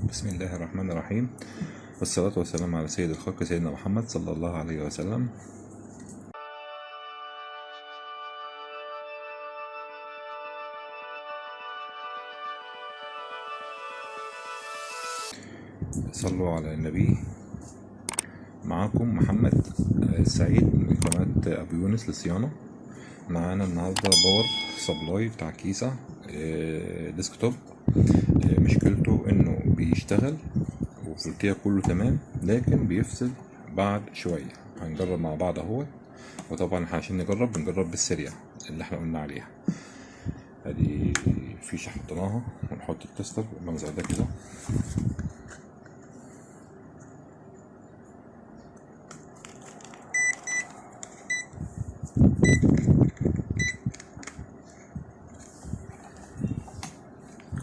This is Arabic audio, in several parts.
بسم الله الرحمن الرحيم، والصلاة والسلام على سيد الخلق سيدنا محمد صلى الله عليه وسلم. صلوا على النبي. معاكم محمد سعيد من قناة أبو يونس للصيانة. معانا النهاردة باور سبلاي بتاع كيسة ديسكتوب. مشكلته انه بيشتغل وفولتيه كله تمام، لكن بيفصل بعد شوية. هنجرب مع بعض اهو، وطبعا عشان بنجرب بالسريع اللي احنا قلنا عليها. ادي فيشة حطيناها، ونحط التستر بالمنظر ده كده.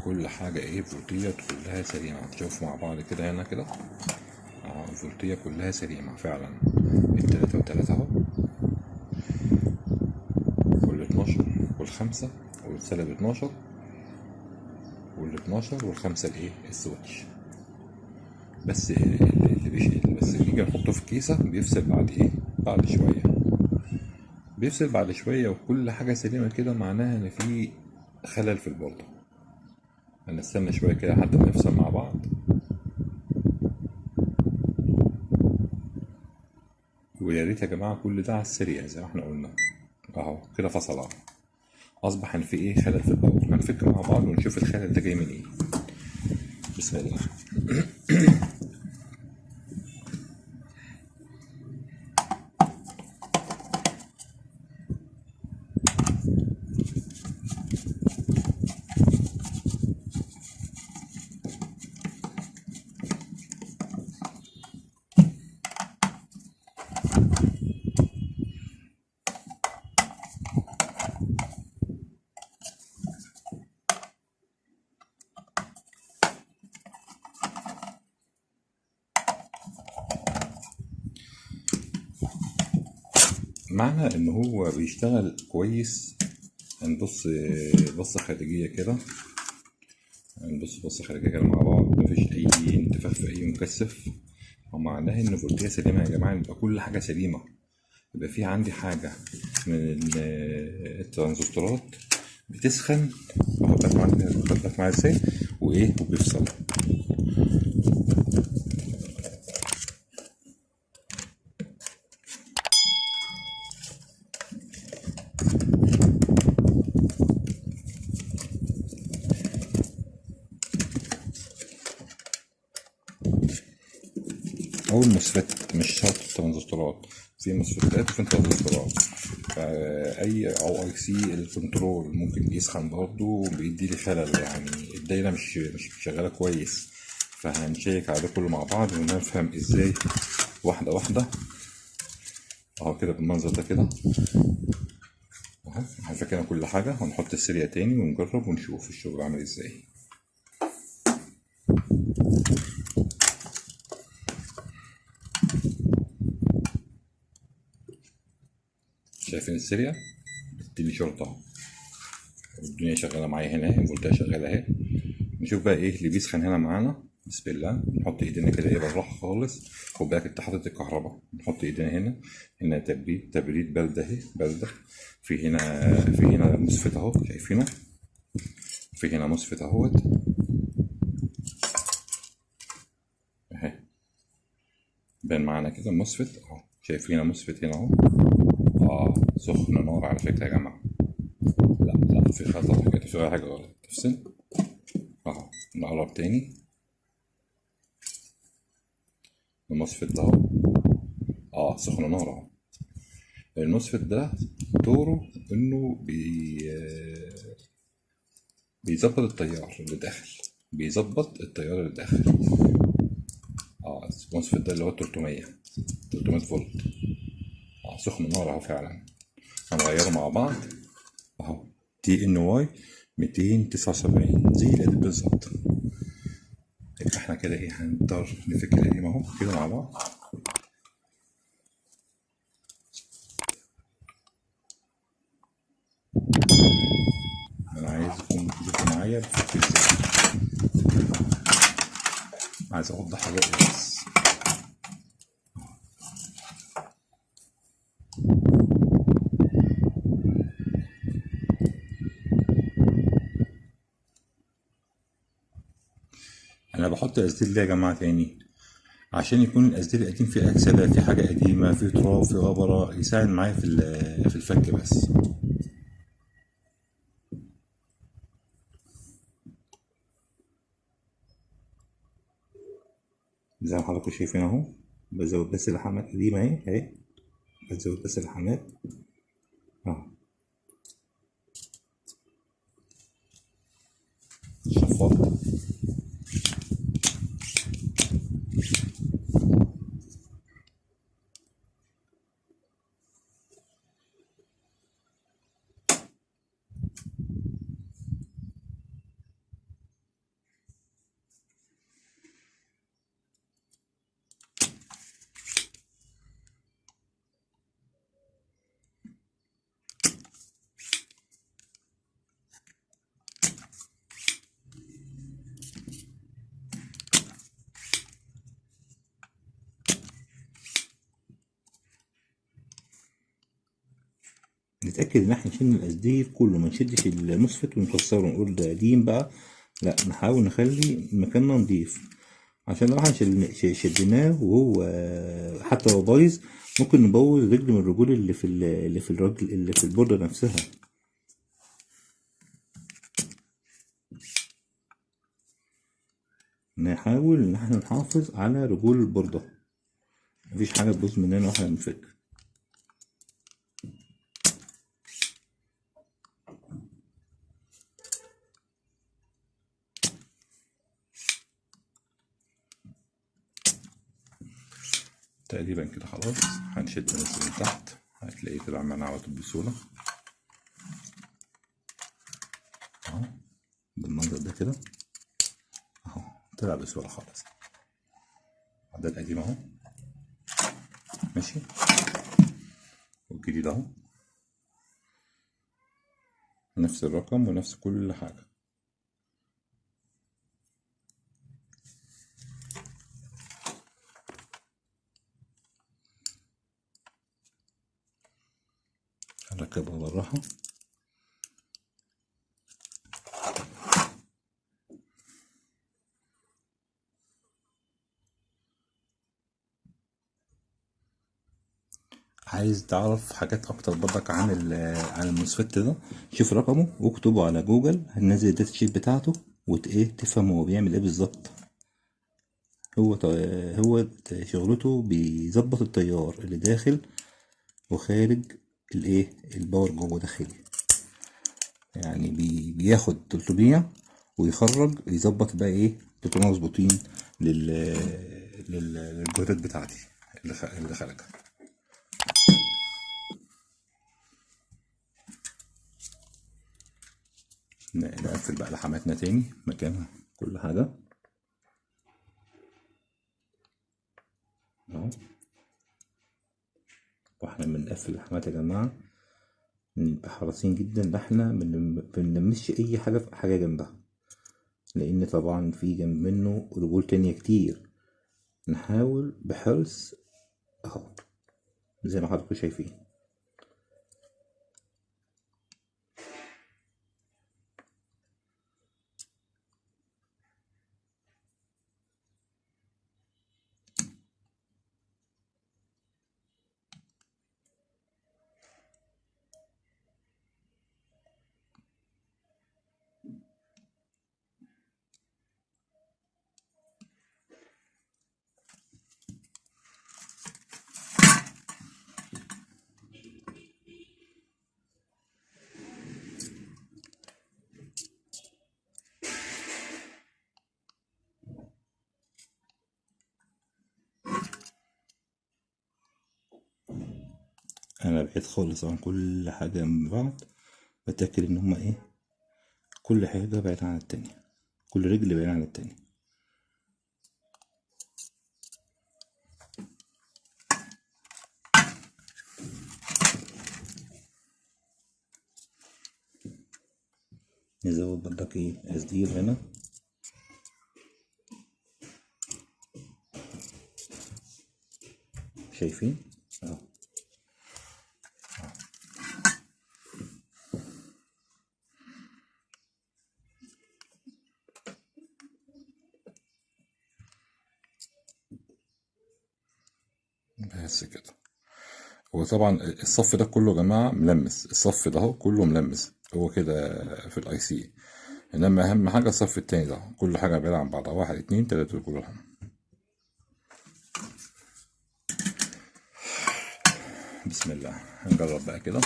كل حاجة فولتية كلها سليمة. تشوفوا مع بعض كده هنا كده، الفولتية كلها سليمة فعلا. التلاتة وتلاتة اهو، وال12 والخمسة والسالب 12 وال12 والخمسة السويتش. بس بس نيجي نحطه في كيسة بيفصل بعد شوية. بيفصل بعد شوية وكل حاجة سليمة كده، معناها ان في خلل في البوردة. هنستنى شوية كده لحد ما يفصل مع بعض. ويا ريت يا جماعة كل ده على السريع زي ما احنا قلنا. اهو كده فصل اهو. اصبح ان في خلل في الباور. هنفك مع بعض ونشوف الخلل ده جاي من ايه. بسم الله. معنى ان هو بيشتغل كويس، هنبص بصة خارجية كده. بصة خارجية كده مع بعض، مفيش اي انتفاخ في اي مكثف. ومعناه ان فولتية سليمة يا جماعة، يبقى كل حاجة سليمة. يبقى في عندي حاجة من الترانزستورات بتسخن. واخد بالك معايا ازاي وبيفصل. أو الموسفيت، مش شرط الترانزستورات. في موسفيتات وفي ترانزستورات. فأي أو أي سي الكنترول ممكن يسخن برضه، بيدي لي خلل. يعني الدايرة مش شغالة كويس. فهنشيك على ده كله مع بعض ونفهم ازاي واحدة واحدة. اهو كده بالمنظر ده كده اهو. هنفكنا كل حاجة، ونحط السريع تاني ونجرب ونشوف الشغل عامل ازاي. شايفين السريع اديني شرطة اهو، والدنيا شغالة معايا هنا، الفولتاية شغالة اهي. نشوف بقى اللي بيسخن هنا معانا. بسم الله. نحط ايدينا كده بالراحة خالص. خد بالك انت حاطط الكهرباء. نحط ايدينا هنا تبريد باردة اهي، باردة. في هنا مسفت اهو، شايفينه. في هنا مسفت اهوت اهي، بان معانا كده المسفت اهو. شايفين مسفت هنا اهو. سخن نار على فكرة يا جماعة. لا في خطأ كده، في حاجة غلط. تفصل اهو. نقرب تاني. المسفت ده اهو، سخن نار اهو. المسفت ده دوره انه بيظبط التيار اللي داخل. المسفت ده اللي هو 300 فولت. سخن نار اهو فعلا. هنغيره مع بعض اهو. تي ان واي 279 زي القديم بالظبط. يبقى احنا كده هنضطر نفك القديم اهو كده مع بعض. انا عايزكم تبقوا معايا بفك ازاي. عايز اوضح حاجة بس. انا بحط الاسدير ليه يا جماعة تاني؟ عشان يكون الاسدير القديم فيه اكسدة، فيه حاجة قديمة، فيه تراب، فيه غبرة، يساعد معايا في الفك بس. زي ما حضراتكم شايفين اهو، بزود بس اللحامات القديمة اهي، بزود بس اللحامات اهو. شفاط. نتأكد إن احنا نشيل القصدير كله، ما نشدش المسفت ونكسره ونقول ده قديم بقى، لا نحاول نخلي مكاننا نضيف. عشان لو احنا شديناه وهو حتى لو بايظ، ممكن نبوظ رجل من الرجول اللي في الراجل اللي في البوردة نفسها. نحاول إن احنا نحافظ على رجول البوردة، مفيش حاجة تبوظ مننا واحنا بنفك. تقريبا كده خلاص. هنشد بس من تحت، هتلاقيه طلع معانا على طول بسهولة اهو، بالمنظر ده كده اهو، طلع بسهولة خالص. ده القديم اهو ماشي، والجديد اهو نفس الرقم ونفس كل حاجة. هنركبها بالراحة. عايز تعرف حاجات اكتر برضك عن الموسفيت ده، شوف رقمه واكتبه على جوجل، هننزل الداتا شيت بتاعته تفهم هو بيعمل ايه بالظبط. هو شغلته بيظبط التيار اللي داخل وخارج الباور جوه داخلي، يعني بياخد 300 ويخرج يظبط بقى 300 مظبوطين لل للجهدات بتاعتي اللي خارجة. نقفل بقى لحماتنا تاني مكانها كل حاجة اهو. واحنا بنقفل اللحمات يا جماعة نبقى حريصين جدا ان احنا منلمسش اي حاجة في حاجة جنبها، لان طبعا في جنب منه رجول تانية كتير. نحاول بحرص اهو زي ما حضراتكم شايفين. انا بعيد خالص عن كل حاجة من بعض، بتأكد ان هما كل حاجة بعيدة عن التانية، كل رجل بعيدة عن التانية. نزود برضك اسدير هنا شايفين اهو. بس كده. هو طبعا الصف ده كله يا جماعه ملمس، الصف ده اهو كله ملمس هو كده في الاي سي. انما اهم حاجه الصف التاني ده كل حاجه بعيده عن بعضها، واحد اتنين تلاته كلهم. بسم الله. هنجرب بقى كده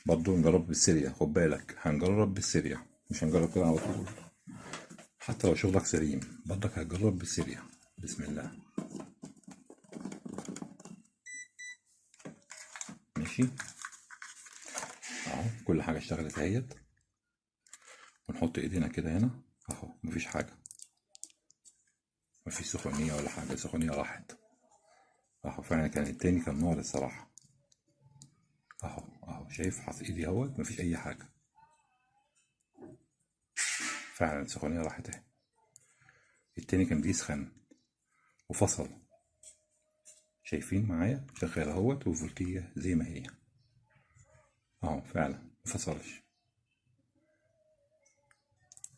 برضو، نجرب بالسيريا. خد بالك هنجرب بالسيريا، مش هنجرب كده على طول. حتى لو شغلك سليم برضك هتجرب بالسيريا. بسم الله. ماشي اهو، كل حاجه اشتغلت اهيت. ونحط ايدينا كده هنا اهو، مفيش حاجه، مفيش سخونيه ولا حاجه، السخونيه راحت اهو. فعلا كان التاني كان نار الصراحه اهو. اهو شايف، حاطط ايدي اهوت مفيش اي حاجه، فعلا السخونيه راحت اهي. التاني كان بيسخن وفصل. شايفين معايا شغال اهوت، والفولتيه زي ما هي اهو، فعلا مفصلش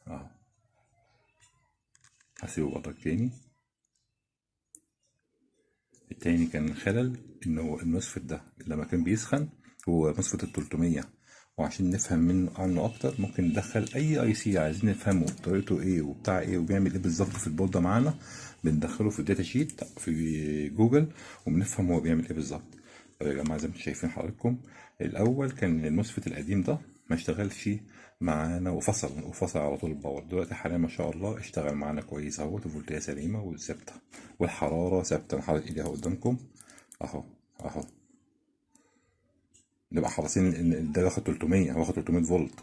اهو. هسيبه برضك تاني. التاني كان خلل انه المسفت ده لما كان بيسخن، هو مسفت ال 300. وعشان نفهم عنه اكتر ممكن ندخل اي اي سي عايزين نفهمه طريقته ايه وبتاع ايه وبيعمل ايه بالظبط في البوردة معانا، بندخله في الداتا شيت في جوجل وبنفهم هو بيعمل ايه بالظبط. طب يا جماعه زي ما انتم شايفين حضراتكم، الاول كان المسفت القديم ده ما اشتغلش معانا وفصل على طول الباور. دلوقتي حاليا ما شاء الله اشتغل معانا كويس اهوت، الفولتيه سليمه وثابته والحراره ثابته. انا حاطط ايدي اهو قدامكم اهو اهو. نبقى حريصين ان ده واخد 300، هو واخد 300 فولت.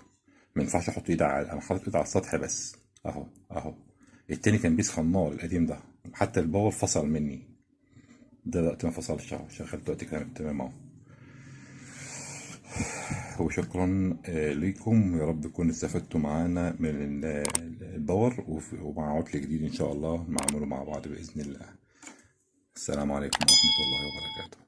ما ينفعش احط ايدي على، انا حاطط ايدي على السطح بس اهو اهو. التاني كان بيسخن نار القديم ده، حتى الباور فصل مني. ده دلوقتي ما فصلش اهو، شغال دلوقتي تمام اهو. وشكرا ليكم، يا رب تكونوا استفدتوا معانا من الباور، ومع عطل جديد ان شاء الله نعمله مع بعض باذن الله. السلام عليكم ورحمه الله وبركاته.